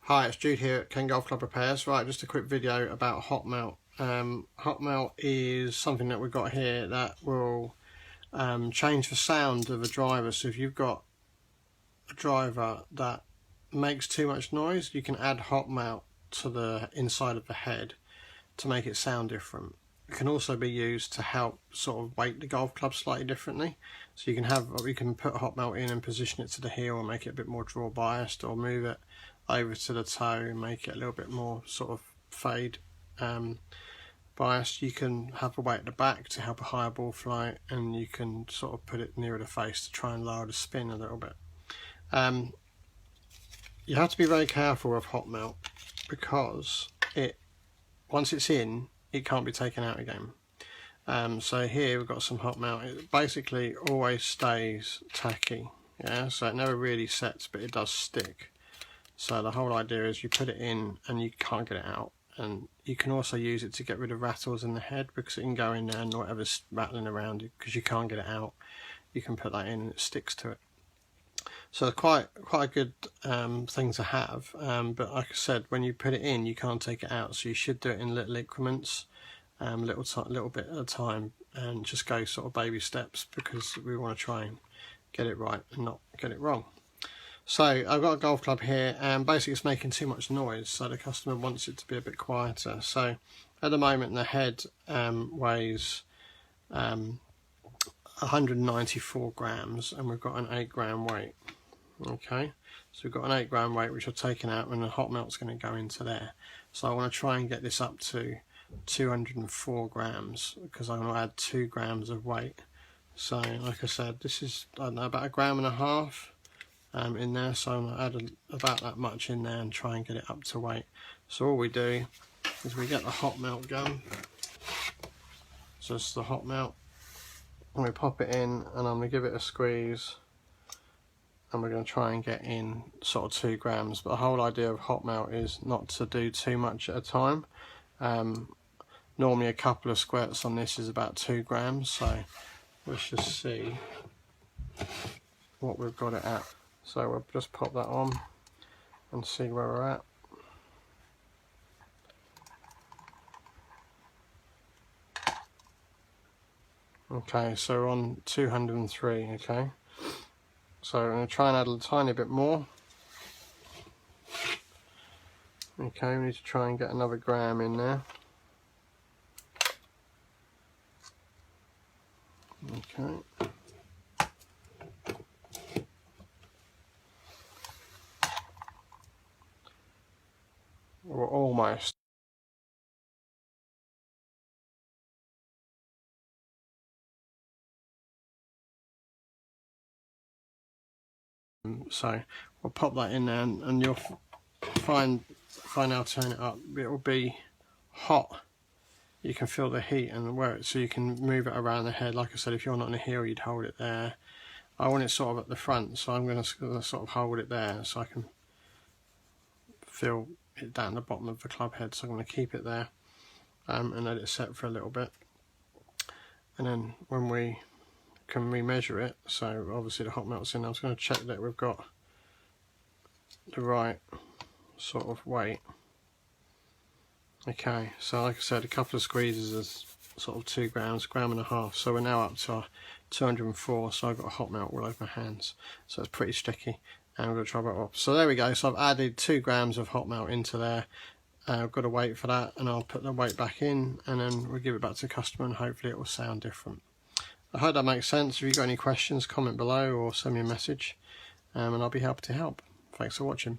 Hi, it's Jude here at Kent Golf Club Repairs. Right, just a quick video about hot melt. Hot melt is something that we've got here that will change the sound of a driver. So if you've got a driver that makes too much noise, you can add hot melt to the inside of the head to make it sound different. It can also be used to help sort of weight the golf club slightly differently. So you can put hot melt in and position it to the heel and make it a bit more draw biased, or move it over to the toe and make it a little bit more sort of fade biased. You can have a weight at the back to help a higher ball flight, and you can sort of put it nearer the face to try and lower the spin a little bit. You have to be very careful with hot melt because once it's in, it can't be taken out again. So here we've got some hot melt. It basically always stays tacky, yeah, so it never really sets, but it does stick. So the whole idea is you put it in and you can't get it out, and you can also use it to get rid of rattles in the head, because it can go in there and whatever's rattling around it, because you can't get it out, you can put that in and it sticks to it. So quite a good thing to have, but like I said, when you put it in you can't take it out, so you should do it in little increments, little bit at a time, and just go sort of baby steps, because we want to try and get it right and not get it wrong. So I've got a golf club here, and basically it's making too much noise, so the customer wants it to be a bit quieter. So at the moment the head weighs 194 grams, and we've got an 8 gram weight. Okay, so we've got an 8 gram weight which I've taken out, and the hot melt's going to go into there. So I want to try and get this up to 204 grams, because I want to add 2 grams of weight. So like I said, this is, I don't know, about 1.5 grams in there, so I'm going to add about that much in there and try and get it up to weight. So all we do is we get the hot melt gun, so it's the hot melt, and we pop it in, and I'm going to give it a squeeze, and we're going to try and get in sort of 2 grams. But the whole idea of hot melt is not to do too much at a time. Normally a couple of squirts on this is about 2 grams, so let's just see what we've got it at. So we'll just pop that on and see where we're at. Okay, so we're on 203, okay. So I'm going to try and add a tiny bit more. Okay, we need to try and get another gram in there. Okay. We're almost. So we'll pop that in there, and you'll find I'll turn it up. It will be hot. You can feel the heat and wear it, so you can move it around the head. Like I said, if you're not on the heel, you'd hold it there. I want it sort of at the front, so I'm going to sort of hold it there so I can feel it down the bottom of the club head. So I'm going to keep it there and let it set for a little bit, and then when we can remeasure it, so obviously the hot melt's in, I was going to check that we've got the right sort of weight. Okay, so like I said, a couple of squeezes is sort of 2 grams, 1.5 grams, so we're now up to 204, so I've got a hot melt all over my hands, so it's pretty sticky, and I'm going to try that up. So there we go, so I've added 2 grams of hot melt into there. I've got to wait for that, and I'll put the weight back in, and then we'll give it back to the customer, and hopefully it will sound different. I hope that makes sense. If you've got any questions, comment below or send me a message, and I'll be happy to help. Thanks for watching.